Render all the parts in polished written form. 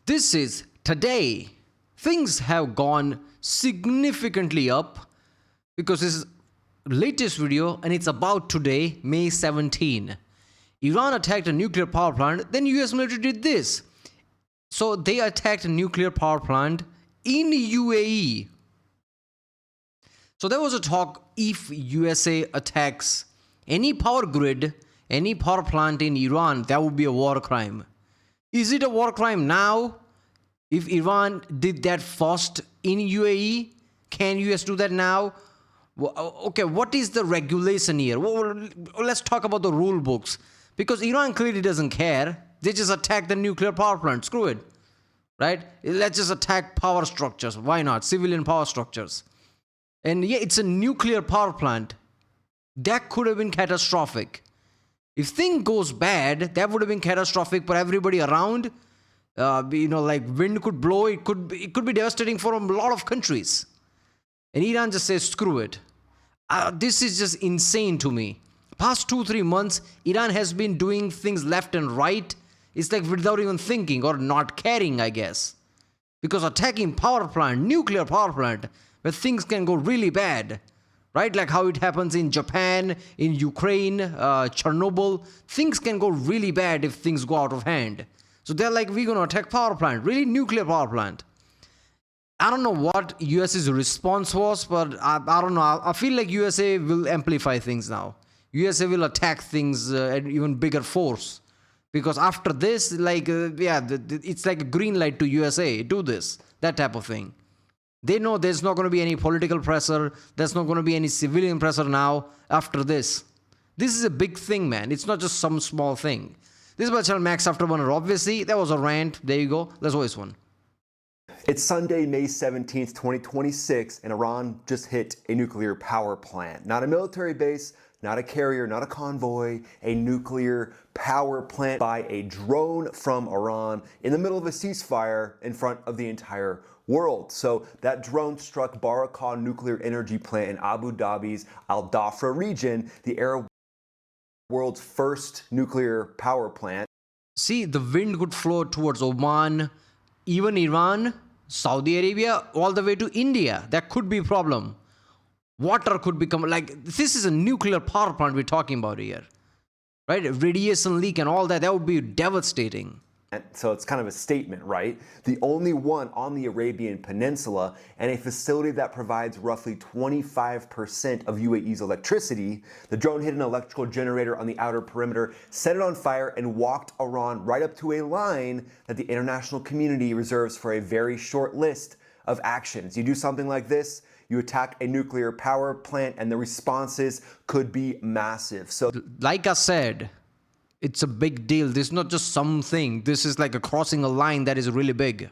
This is today. Things have gone significantly up because this is latest video and it's about today, May 17. Iran attacked a nuclear power plant, then US military did this. So they attacked a nuclear power plant in UAE. So there was a talk, if USA attacks any power grid, any power plant in Iran, that would be a war crime. Is it a war crime now? If Iran did that first in UAE, can US do that now? Okay, what is the regulation here? Well, let's talk about the rule books. Because Iran clearly doesn't care. They just attack the nuclear power plant. Screw it. Right? Let's just attack power structures. Why not? Civilian power structures. And yeah, it's a nuclear power plant. That could have been catastrophic. If thing goes bad, that would have been catastrophic for everybody around. Like wind could blow. It could be devastating for a lot of countries. And Iran just says, screw it. This is just insane to me. Past 2-3 months, Iran has been doing things left and right. It's like without even thinking or not caring, I guess. Because attacking power plant, nuclear power plant, where things can go really bad, right? Like how it happens in Japan, in Ukraine, Chernobyl. Things can go really bad if things go out of hand. So they're like, we're going to attack power plant, really nuclear power plant. I don't know what US's response was, but I don't know. I feel like USA will amplify things now. USA will attack things at even bigger force. Because after this, it's like a green light to USA. Do this, that type of thing. They know there's not going to be any political pressure. There's not going to be any civilian pressure now after this. This is a big thing, man. It's not just some small thing. This is my channel, Max After Burner. Obviously, that was a rant. There you go. Let's voice one. It's Sunday, May 17th, 2026, and Iran just hit a nuclear power plant. Not a military base, not a carrier, not a convoy, a nuclear power plant by a drone from Iran in the middle of a ceasefire in front of the entire world. So that drone struck Barakah nuclear energy plant in Abu Dhabi's Al Dhafra region, the Arab world's first nuclear power plant. See, the wind could flow towards Oman, even Iran, Saudi Arabia, all the way to India. That could be a problem. Water could become, like, this is a nuclear power plant we're talking about here. Right? Radiation leak and all that, that would be devastating. So it's kind of a statement, right? The only one on the Arabian Peninsula and a facility that provides roughly 25% of UAE's electricity. The drone hit an electrical generator on the outer perimeter, set it on fire, and walked Iran right up to a line that the international community reserves for a very short list of actions. You do something like this, you attack a nuclear power plant, and the responses could be massive. So, like I said, it's a big deal. This is not just something. This is like a crossing a line that is really big.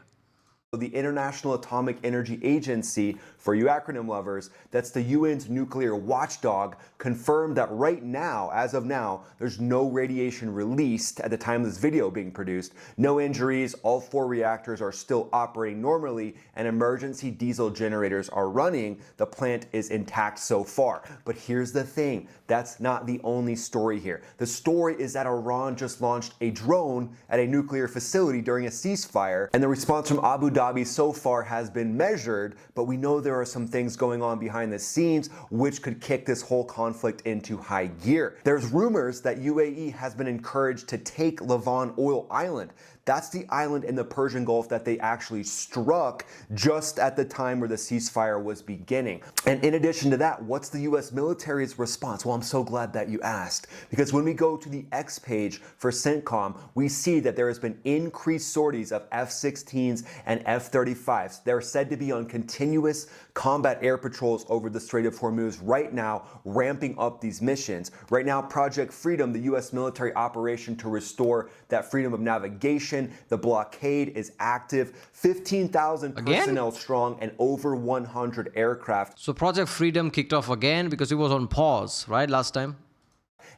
The International Atomic Energy Agency, for you acronym lovers, that's the UN's nuclear watchdog, confirmed that right now, as of now, there's no radiation released at the time of this video being produced. No injuries, all 4 reactors are still operating normally, and emergency diesel generators are running. The plant is intact so far. But here's the thing, that's not the only story here. The story is that Iran just launched a drone at a nuclear facility during a ceasefire, and the response from Abu Dhabi so far has been measured, but we know there are some things going on behind the scenes which could kick this whole conflict into high gear. There's rumors that UAE has been encouraged to take Lavan Oil Island. That's the island in the Persian Gulf that they actually struck just at the time where the ceasefire was beginning. And in addition to that, what's the US military's response? Well, I'm so glad that you asked, because when we go to the X page for CENTCOM, we see that there has been increased sorties of F-16s and F-35s. They're said to be on continuous combat air patrols over the Strait of Hormuz right now, ramping up these missions. Right now, Project Freedom, the US military operation to restore that freedom of navigation, the blockade is active, 15,000 personnel strong and over 100 aircraft. So Project Freedom kicked off again because it was on pause, right, last time?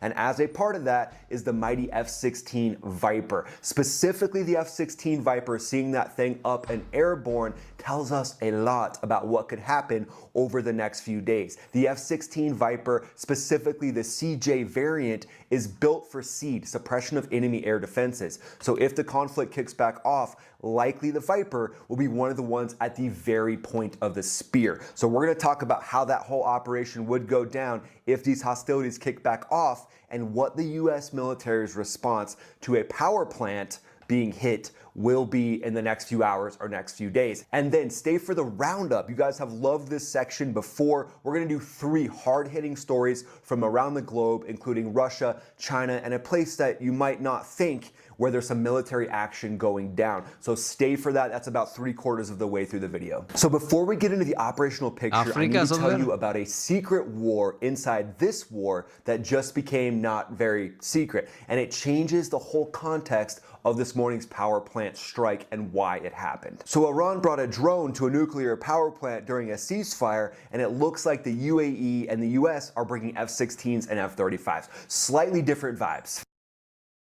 And as a part of that is the mighty F-16 Viper. Specifically the F-16 Viper, seeing that thing up and airborne tells us a lot about what could happen over the next few days. The F-16 Viper, specifically the CJ variant, is built for SEAD, suppression of enemy air defenses. So if the conflict kicks back off, likely the Viper will be one of the ones at the very point of the spear. So we're going to talk about how that whole operation would go down if these hostilities kick back off, and what the US military's response to a power plant being hit will be in the next few hours or next few days. And then stay for the roundup. You guys have loved this section before. We're going to do 3 hard-hitting stories from around the globe, including Russia, China, and a place that you might not think where there's some military action going down. So stay for that. That's about 3/4 of the way through the video. So before we get into the operational picture, I need to tell you about a secret war inside this war that just became not very secret. And it changes the whole context of this morning's power plant strike and why it happened. So Iran brought a drone to a nuclear power plant during a ceasefire, and it looks like the UAE and the US are bringing F-16s and F-35s. Slightly different vibes.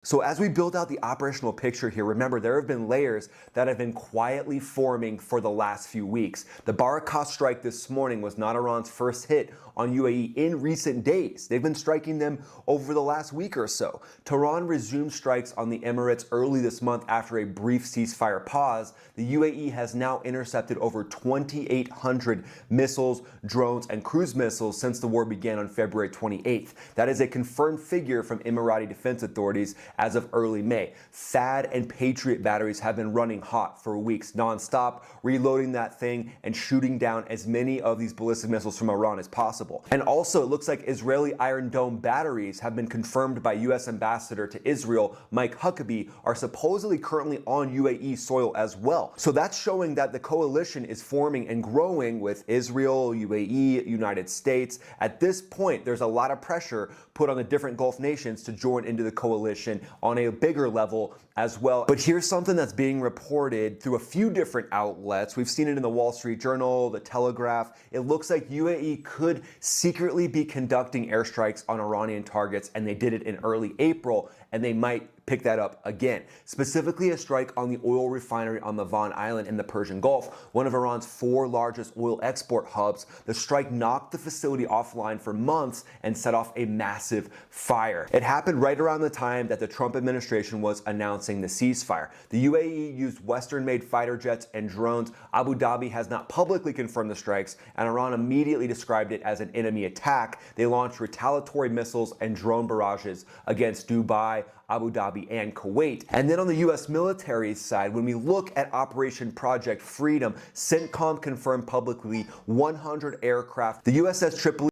So as we build out the operational picture here, remember there have been layers that have been quietly forming for the last few weeks. The Barakah strike this morning was not Iran's first hit on UAE in recent days. They've been striking them over the last week or so. Tehran resumed strikes on the Emirates early this month after a brief ceasefire pause. The UAE has now intercepted over 2,800 missiles, drones, and cruise missiles since the war began on February 28th. That is a confirmed figure from Emirati defense authorities as of early May. THAAD and Patriot batteries have been running hot for weeks non-stop, reloading that thing and shooting down as many of these ballistic missiles from Iran as possible. And also, it looks like Israeli Iron Dome batteries have been confirmed by U.S. Ambassador to Israel, Mike Huckabee, are supposedly currently on UAE soil as well. So that's showing that the coalition is forming and growing with Israel, UAE, United States. At this point, there's a lot of pressure put on the different Gulf nations to join into the coalition on a bigger level as well. But here's something that's being reported through a few different outlets. We've seen it in the Wall Street Journal, the Telegraph. It looks like UAE could secretly be conducting airstrikes on Iranian targets, and they did it in early April, and they might pick that up again. Specifically a strike on the oil refinery on Lavan Island in the Persian Gulf, one of Iran's 4 largest oil export hubs. The strike knocked the facility offline for months and set off a massive fire. It happened right around the time that the Trump administration was announcing the ceasefire. The UAE used Western-made fighter jets and drones. Abu Dhabi has not publicly confirmed the strikes, and Iran immediately described it as an enemy attack. They launched retaliatory missiles and drone barrages against Dubai, Abu Dhabi, and Kuwait. And then on the US military side, when we look at Operation Project Freedom, CENTCOM confirmed publicly 100 aircraft. The USS Tripoli,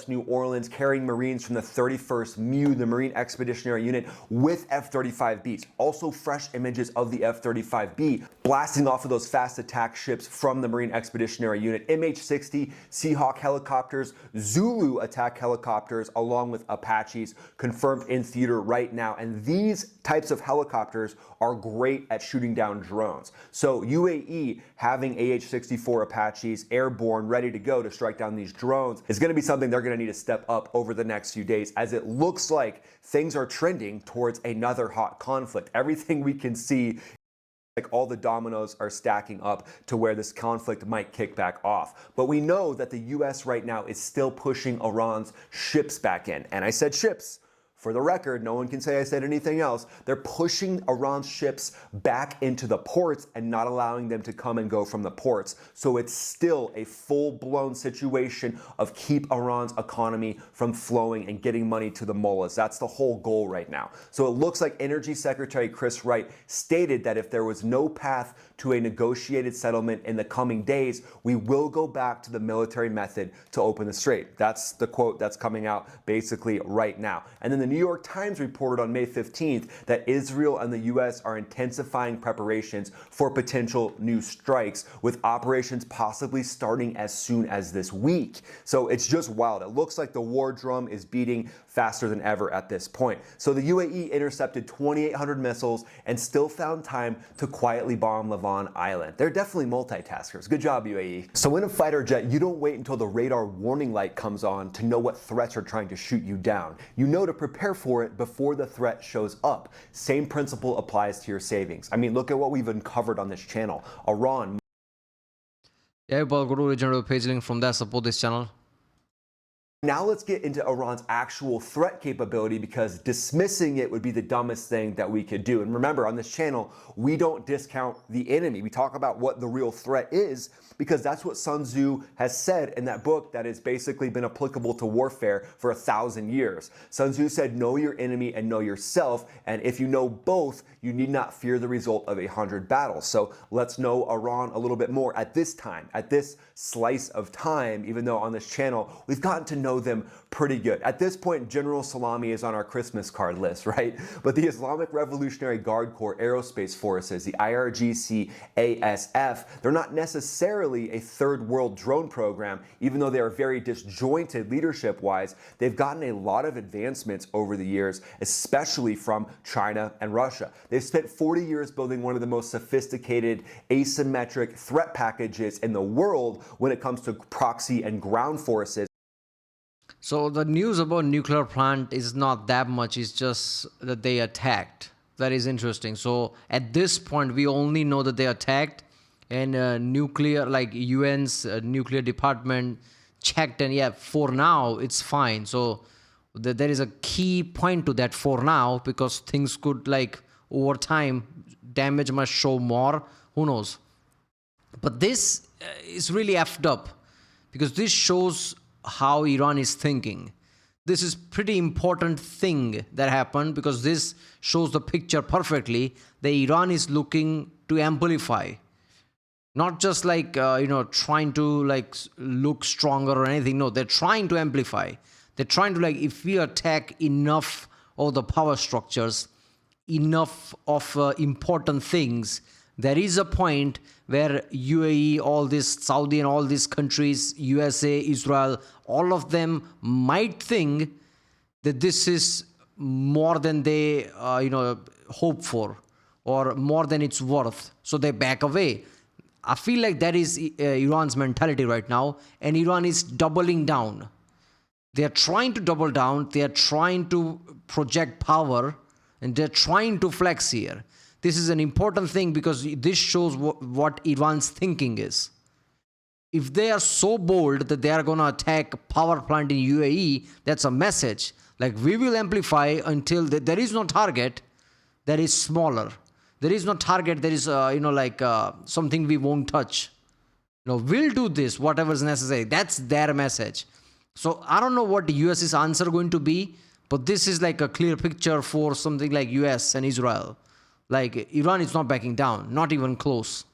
New Orleans, carrying Marines from the 31st MU, the Marine Expeditionary Unit, with F-35Bs. Also fresh images of the F-35B blasting off of those fast attack ships from the Marine Expeditionary Unit. MH-60 Seahawk helicopters, Zulu attack helicopters, along with Apaches, confirmed in theater right now. And these types of helicopters are great at shooting down drones. So UAE having AH-64 Apaches airborne, ready to go to strike down these drones, is going to be something they're going to need to step up over the next few days, as it looks like things are trending towards another hot conflict. Everything we can see, like all the dominoes are stacking up to where this conflict might kick back off. But we know that the US right now is still pushing Iran's ships back in. And I said ships. For the record, no one can say I said anything else. They're pushing Iran's ships back into the ports and not allowing them to come and go from the ports. So it's still a full-blown situation of keep Iran's economy from flowing and getting money to the mullahs. That's the whole goal right now. So it looks like Energy Secretary Chris Wright stated that if there was no path to a negotiated settlement in the coming days, we will go back to the military method to open the strait. That's the quote that's coming out basically right now. And then the New York Times reported on May 15th that Israel and the US are intensifying preparations for potential new strikes, with operations possibly starting as soon as this week. So it's just wild. It looks like the war drum is beating faster than ever at this point. So the UAE intercepted 2,800 missiles and still found time to quietly bomb Lavan Island. They're definitely multitaskers. Good job, UAE. So in a fighter jet, you don't wait until the radar warning light comes on to know what threats are trying to shoot you down. You know to prepare for it before the threat shows up. Same principle applies to your savings. I mean, look at what we've uncovered on this channel. Iran. Yeah, but go to original page link from there, support this channel. Now let's get into Iran's actual threat capability, because dismissing it would be the dumbest thing that we could do. And remember, on this channel, we don't discount the enemy. We talk about what the real threat is, because that's what Sun Tzu has said in that book that has basically been applicable to warfare for 1,000 years. Sun Tzu said, know your enemy and know yourself. And if you know both, you need not fear the result of 100 battles. So let's know Iran a little bit more at this time, at this slice of time, even though on this channel, we've gotten to know them pretty good. At this point, General Salami is on our Christmas card list, right? But the Islamic Revolutionary Guard Corps Aerospace Forces, the IRGC ASF, they're not necessarily a third world drone program, even though they are very disjointed leadership-wise. They've gotten a lot of advancements over the years, especially from China and Russia. They've spent 40 years building one of the most sophisticated asymmetric threat packages in the world when it comes to proxy and ground forces. So the news about nuclear plant is not that much, it's just that they attacked. That is interesting. So at this point, we only know that they attacked, and nuclear, like UN's nuclear department checked, and yeah, for now, it's fine. So there is a key point to that for now, because things could, like, over time, damage must show more, who knows. But this is really effed up, because this shows how Iran is thinking. This is pretty important thing that happened, because this shows the picture perfectly that Iran is looking to amplify, not just like trying to like look stronger or anything. No, they're trying to amplify. They're trying to, like, if we attack enough of the power structures, enough of important things, there is a point where UAE, all this Saudi and all these countries, USA, Israel, all of them might think that this is more than they hope for, or more than it's worth, so they back away. I feel like that is Iran's mentality right now, and Iran is doubling down. They are trying to double down, they are trying to project power, and they're trying to flex here. This is an important thing, because this shows what Iran's thinking is. If they are so bold that they are going to attack power plant in UAE, that's a message. Like, we will amplify until there is no target that is smaller. There is no target that is, something we won't touch. We'll do this, whatever is necessary. That's their message. So I don't know what the US's answer going to be, but this is like a clear picture for something like US and Israel. Like, Iran is not backing down, not even close.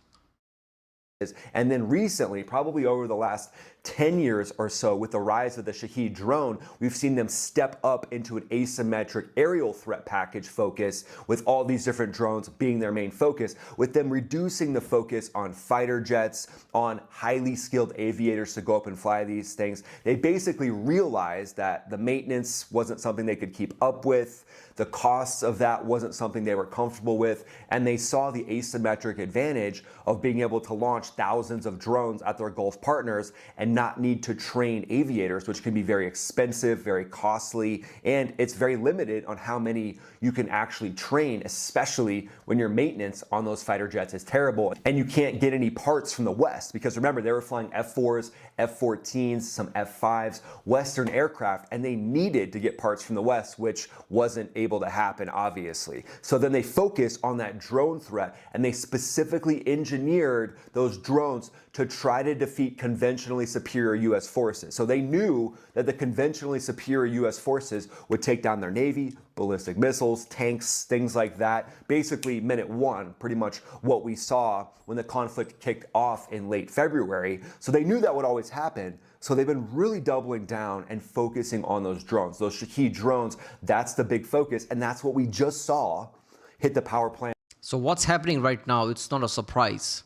And then recently, probably over the last 10 years or so, with the rise of the Shahed drone, we've seen them step up into an asymmetric aerial threat package focus, with all these different drones being their main focus, with them reducing the focus on fighter jets, on highly skilled aviators to go up and fly these things. They basically realized that the maintenance wasn't something they could keep up with. The costs of that wasn't something they were comfortable with, and they saw the asymmetric advantage of being able to launch thousands of drones at their Gulf partners and not need to train aviators, which can be very expensive, very costly, and it's very limited on how many you can actually train, especially when your maintenance on those fighter jets is terrible and you can't get any parts from the West. Because remember, they were flying F-4s, F-14s, some F-5s, Western aircraft, and they needed to get parts from the West, which wasn't able to happen, obviously. So then they focused on that drone threat, and they specifically engineered those drones to try to defeat conventionally superior US forces. So they knew that the conventionally superior US forces would take down their Navy, ballistic missiles, tanks, things like that. Basically, minute one, pretty much what we saw when the conflict kicked off in late February. So they knew that would always happen. So they've been really doubling down and focusing on those drones, those Shahed drones. That's the big focus, and that's what we just saw hit the power plant. So what's happening right now, it's not a surprise.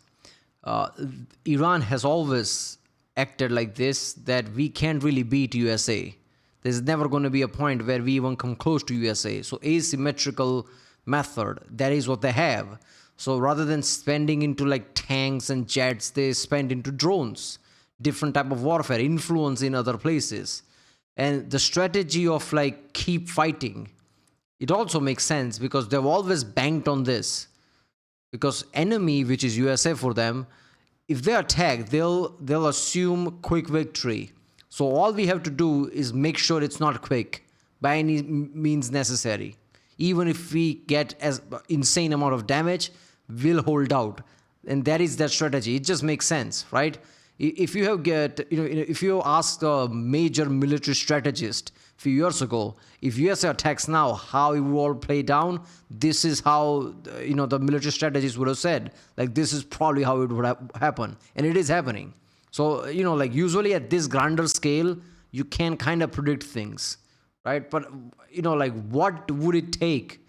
Iran has always acted like this, that we can't really beat USA. There's never going to be a point where we even come close to USA. So asymmetrical method, that is what they have. So rather than spending into like tanks and jets, they spend into drones, different type of warfare, influence in other places. And the strategy of like keep fighting, it also makes sense, because they've always banked on this. Because enemy, which is USA for them, if they attack, they'll assume quick victory. So all we have to do is make sure it's not quick by any means necessary. Even if we get as insane amount of damage, we'll hold out. And that is that strategy. It just makes sense, right? If you have if you ask a major military strategist a few years ago, if USA attacks now, how it will all play down, this is how the military strategists would have said, like, this is probably how it would happen, and it is happening. So like, usually at this grander scale, you can kind of predict things, right? But like, what would it take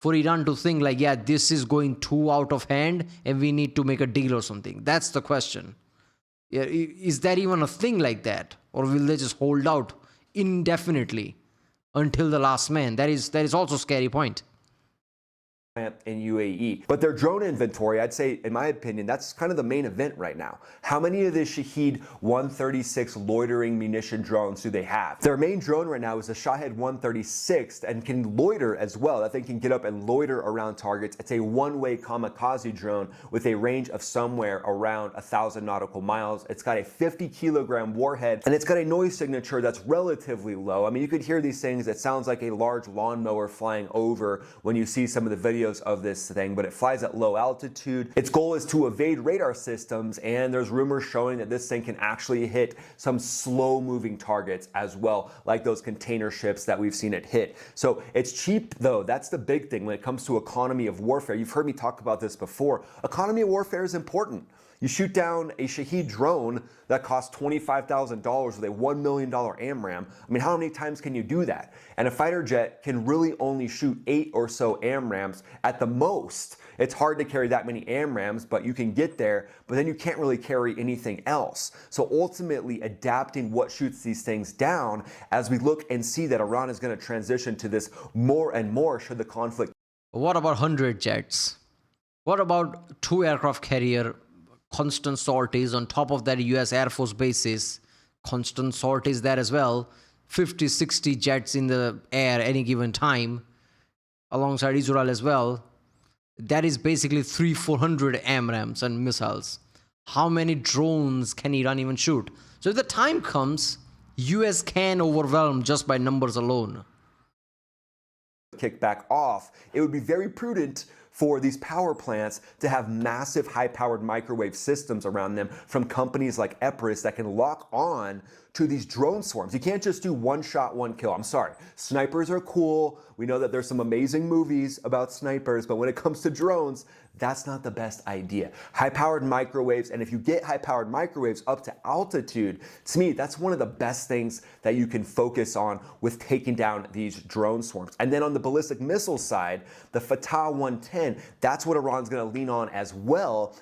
for Iran to think like, yeah, this is going too out of hand and we need to make a deal or something? That's the question. Yeah, is there even a thing like that, or will they just hold out indefinitely until the last man? That is also a scary point. In UAE. But their drone inventory, I'd say, in my opinion, that's kind of the main event right now. How many of the Shahed 136 loitering munition drones do they have? Their main drone right now is a Shahed 136 and can loiter as well. That thing can get up and loiter around targets. It's a one-way kamikaze drone with a range of somewhere around 1,000 nautical miles. It's got a 50-kilogram warhead, and it's got a noise signature that's relatively low. I mean, you could hear these things. It sounds like a large lawnmower flying over when you see some of the videos of this thing, but it flies at low altitude. Its goal is to evade radar systems, and there's rumors showing that this thing can actually hit some slow-moving targets as well, like those container ships that we've seen it hit. So it's cheap, though. That's the big thing when it comes to economy of warfare. You've heard me talk about this before. Economy of warfare is important. You shoot down a Shahed drone that costs $25,000 with a $1 million AMRAAM. I mean, how many times can you do that? And a fighter jet can really only shoot 8 or so AMRAAMs at the most. It's hard to carry that many AMRAAMs, but you can get there, but then you can't really carry anything else. So ultimately, adapting what shoots these things down as we look and see that Iran is going to transition to this more and more should the conflict. What about 100 jets? What about 2 aircraft carrier, constant sorties? On top of that, US Air Force bases, constant sorties there as well. 50, 60 jets in the air any given time, alongside Israel as well. That is basically 300-400 AMRAAMs and missiles. How many drones can Iran even shoot? So if the time comes, US can overwhelm just by numbers alone. Kick back off, it would be very prudent for these power plants to have massive high-powered microwave systems around them from companies like Epirus that can lock on to these drone swarms. You can't just do one shot, one kill. I'm sorry. Snipers are cool. We know that there's some amazing movies about snipers, but when it comes to drones, that's not the best idea. High-powered microwaves, and if you get high-powered microwaves up to altitude, to me, that's one of the best things that you can focus on with taking down these drone swarms. And then on the ballistic missile side, the Fatah 110, that's what Iran's going to lean on as well.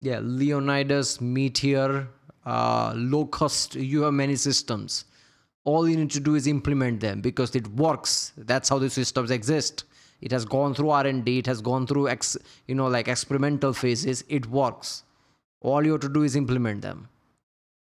Yeah, Leonidas, Meteor, Locust, you have many systems. All you need to do is implement them because it works. That's how the systems exist. It has gone through R&D, it has gone through experimental phases. It works. All you have to do is implement them.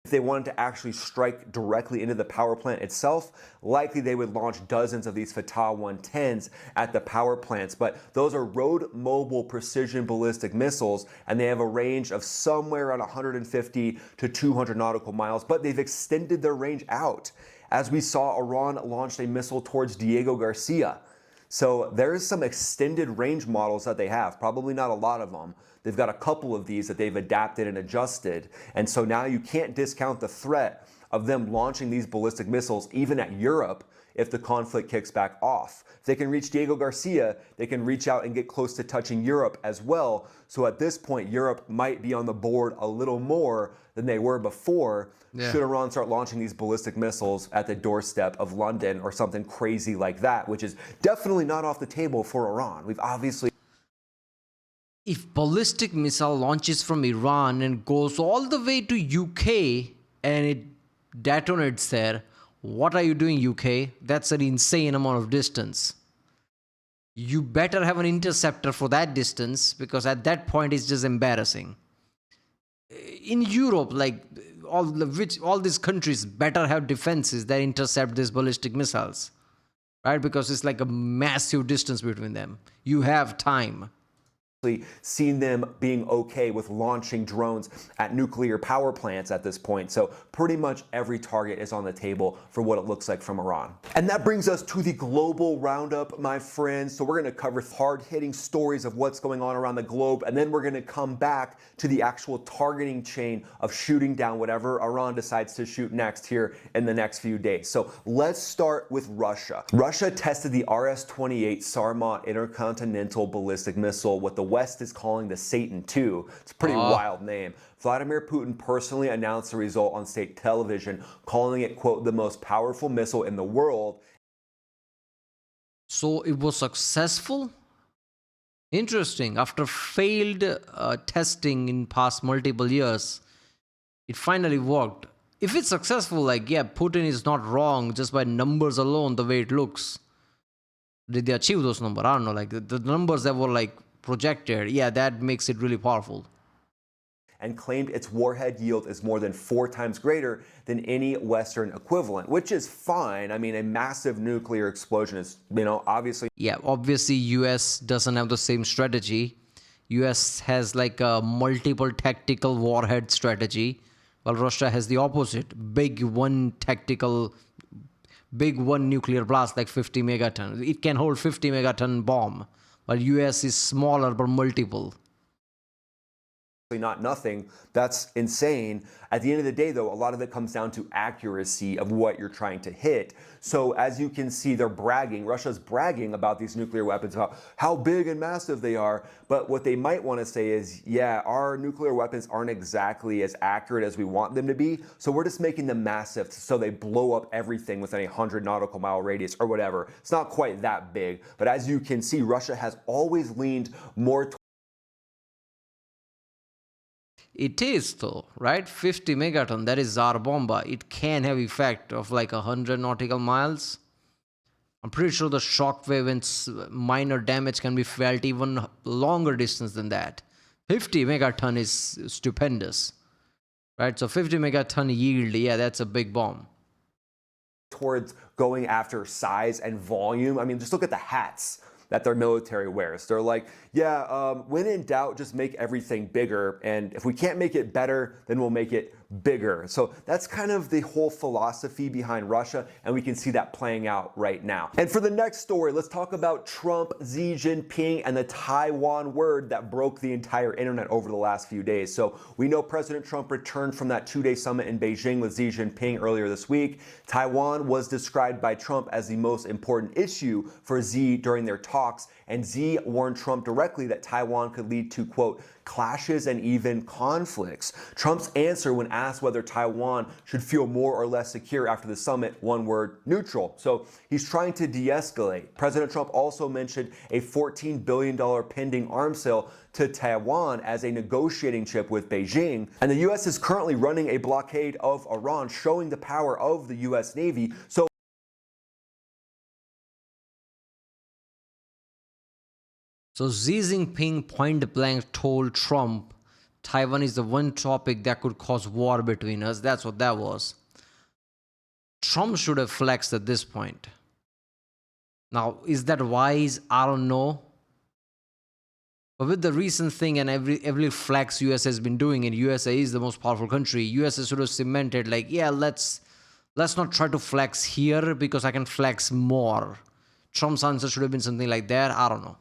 If they wanted to actually strike directly into the power plant itself, likely they would launch dozens of these Fatah 110s at the power plants. But those are road mobile precision ballistic missiles, and they have a range of somewhere around 150 to 200 nautical miles, but they've extended their range out. As we saw, Iran launched a missile towards Diego Garcia. So there is some extended range models that they have, probably not a lot of them. They've got a couple of these that they've adapted and adjusted. And so now you can't discount the threat of them launching these ballistic missiles even at Europe if the conflict kicks back off. If they can reach Diego Garcia, they can reach out and get close to touching Europe as well. So at this point, Europe might be on the board a little more than they were before. Yeah. Should Iran start launching these ballistic missiles at the doorstep of London or something crazy like that, which is definitely not off the table for Iran. We've obviously... If ballistic missile launches from Iran and goes all the way to UK and it detonates there, what are you doing, UK? That's an insane amount of distance. You better have an interceptor for that distance, because at that point it's just embarrassing. In Europe, like all these countries better have defenses that intercept these ballistic missiles, right? Because it's like a massive distance between them. You have time. seen them being okay with launching drones at nuclear power plants at this point. So pretty much every target is on the table for what it looks like from Iran. And that brings us to the global roundup, my friends. So we're going to cover hard-hitting stories of what's going on around the globe, and then we're going to come back to the actual targeting chain of shooting down whatever Iran decides to shoot next here in the next few days. So let's start with Russia. Russia tested the RS-28 Sarmat intercontinental ballistic missile, what the West is calling the Satan II. It's a pretty wild name. Vladimir Putin personally announced the result on state television, calling it, quote, the most powerful missile in the world. So it was successful? Interesting. After failed testing in past multiple years, it finally worked. If it's successful, like, yeah, Putin is not wrong just by numbers alone, the way it looks. Did they achieve those numbers? I don't know, like the numbers that were like projected, yeah, that makes it really powerful. And claimed its warhead yield is more than 4 times greater than any Western equivalent, which is fine. I mean, a massive nuclear explosion is, obviously. Yeah, obviously US doesn't have the same strategy. US has like a multiple tactical warhead strategy, while Russia has the opposite. Big one nuclear blast like 50 megaton. It can hold 50 megaton bomb, while US is smaller but multiple. Not nothing. That's insane. At the end of the day, though, a lot of it comes down to accuracy of what you're trying to hit. So as you can see, they're bragging. Russia's bragging about these nuclear weapons, about how big and massive they are. But what they might want to say is, yeah, our nuclear weapons aren't exactly as accurate as we want them to be. So we're just making them massive so they blow up everything within a 100 nautical mile radius or whatever. It's not quite that big. But as you can see, Russia has always leaned more It is though, right? 50 megaton, that is Tsar Bomba. It can have effect of like 100 nautical miles. I'm pretty sure the shockwave and minor damage can be felt even longer distance than that. 50 megaton is stupendous, right? So 50 megaton yield, yeah, that's a big bomb. Towards going after size and volume. I mean, just look at the hats that their military wears. They're like, yeah, when in doubt, just make everything bigger. And if we can't make it better, then we'll make it bigger. So that's kind of the whole philosophy behind Russia, and we can see that playing out right now. And for the next story, let's talk about Trump, Xi Jinping, and the Taiwan word that broke the entire internet over the last few days. So we know President Trump returned from that 2-day summit in Beijing with Xi Jinping earlier this week. Taiwan was described by Trump as the most important issue for Xi during their talks, and Xi warned Trump directly that Taiwan could lead to, quote, clashes and even conflicts. Trump's answer when asked whether Taiwan should feel more or less secure after the summit, one word, neutral. So he's trying to de-escalate. President Trump also mentioned a $14 billion pending arms sale to Taiwan as a negotiating chip with Beijing. And the U.S. is currently running a blockade of Iran, showing the power of the U.S. Navy. So Xi Jinping point blank told Trump, Taiwan is the one topic that could cause war between us. That's what that was. Trump should have flexed at this point. Now, is that wise? I don't know. But with the recent thing and every flex US has been doing, and USA is the most powerful country, US has sort of cemented like, yeah, let's not try to flex here because I can flex more. Trump's answer should have been something like that. I don't know.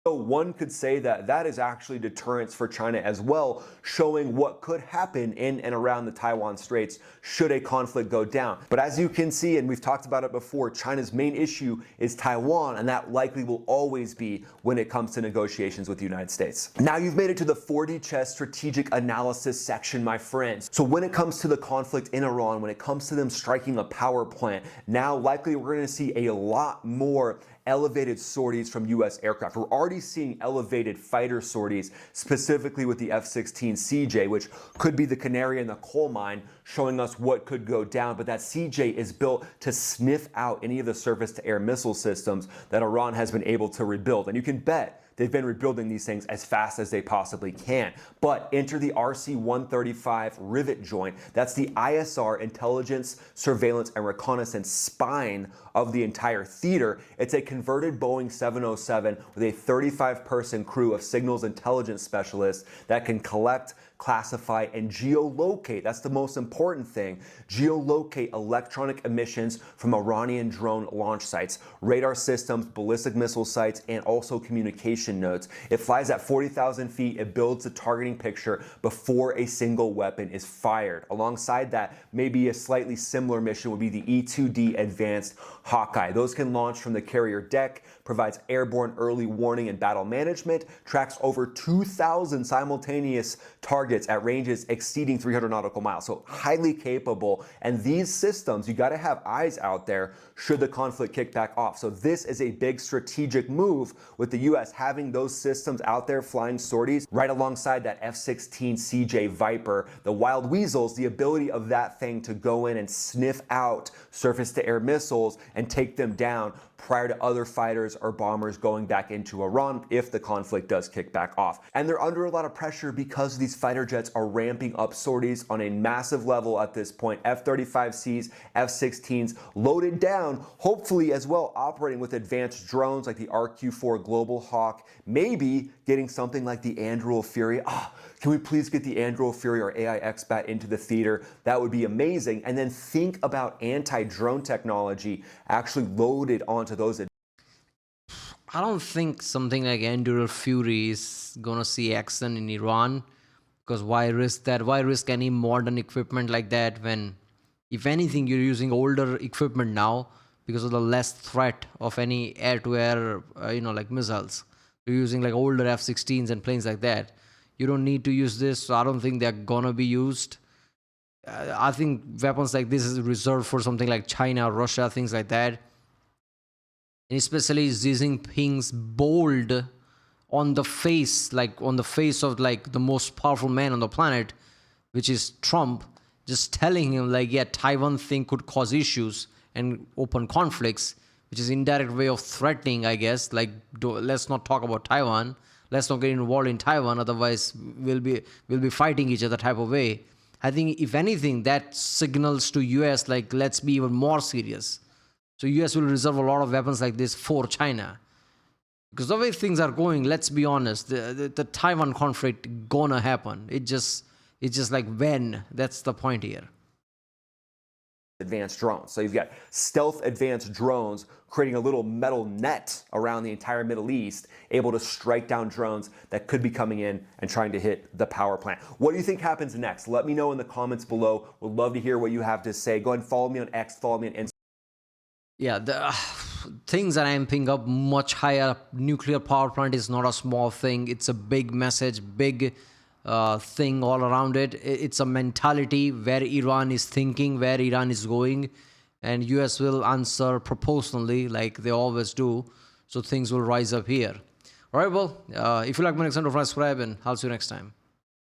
So one could say that that is actually deterrence for China as well, showing what could happen in and around the Taiwan Straits should a conflict go down. But as you can see, and we've talked about it before, China's main issue is Taiwan, and that likely will always be when it comes to negotiations with the United States. Now you've made it to the 4D chess strategic analysis section, my friends. So when it comes to the conflict in Iran, when it comes to them striking a power plant, now likely we're going to see a lot more elevated sorties from U.S. aircraft. We're already seeing elevated fighter sorties, specifically with the F-16 CJ, which could be the canary in the coal mine, showing us what could go down. But that CJ is built to sniff out any of the surface-to-air missile systems that Iran has been able to rebuild. And you can bet they've been rebuilding these things as fast as they possibly can. But enter the RC-135 rivet joint. That's the ISR, intelligence, surveillance, and reconnaissance spine of the entire theater. It's a converted Boeing 707 with a 35-person crew of signals intelligence specialists that can collect, classify, and geolocate. That's the most important thing. Geolocate electronic emissions from Iranian drone launch sites, radar systems, ballistic missile sites, and also communication nodes. It flies at 40,000 feet. It builds a targeting picture before a single weapon is fired. Alongside that, maybe a slightly similar mission would be the E-2D Advanced Hawkeye. Those can launch from the carrier deck, provides airborne early warning and battle management, tracks over 2,000 simultaneous targets at ranges exceeding 300 nautical miles. So highly capable. And these systems, you got to have eyes out there should the conflict kick back off. So this is a big strategic move with the US having those systems out there flying sorties right alongside that F-16 CJ Viper. The Wild Weasels, the ability of that thing to go in and sniff out surface-to-air missiles and take them down prior to other fighters or bombers going back into Iran if the conflict does kick back off. And they're under a lot of pressure because these fighter jets are ramping up sorties on a massive level at this point. F-35Cs, F-16s loaded down, hopefully as well operating with advanced drones like the RQ-4 Global Hawk, maybe getting something like the Anduril Fury. Can we please get the Anduril Fury or AI X-Bat into the theater? That would be amazing. And then think about anti-drone technology actually loaded onto those. I don't think something like Anduril Fury is gonna see action in Iran, because why risk that? Why risk any modern equipment like that when, if anything, you're using older equipment now because of the less threat of any air-to-air, like missiles. You're using like older F-16s and planes like that. You don't need to use this, so I don't think they're gonna be used. I think weapons like this is reserved for something like China, Russia, things like that. And especially Xi Jinping's bold on the face, of like the most powerful man on the planet, which is Trump, just telling him like, yeah, Taiwan thing could cause issues and open conflicts, which is indirect way of threatening, I guess, like, let's not talk about Taiwan. Let's not get involved in Taiwan, otherwise we'll be fighting each other type of way. I think if anything, that signals to US like, let's be even more serious. So US will reserve a lot of weapons like this for China. Because the way things are going, let's be honest, the Taiwan conflict gonna happen. It's just like when, that's the point here. Advanced drones. So you've got stealth advanced drones creating a little metal net around the entire Middle East, able to strike down drones that could be coming in and trying to hit the power plant. What do you think happens next? Let me know in the comments below. We'd love to hear what you have to say. Go ahead and follow me on X, follow me on Instagram. Yeah, the things are amping up much higher. Nuclear power plant is not a small thing. It's a big message, big thing all around it. It's a mentality where Iran is thinking, where Iran is going, and US will answer proportionally like they always do. So things will rise up here. All right, well, if you like my next video, subscribe, and I'll see you next time.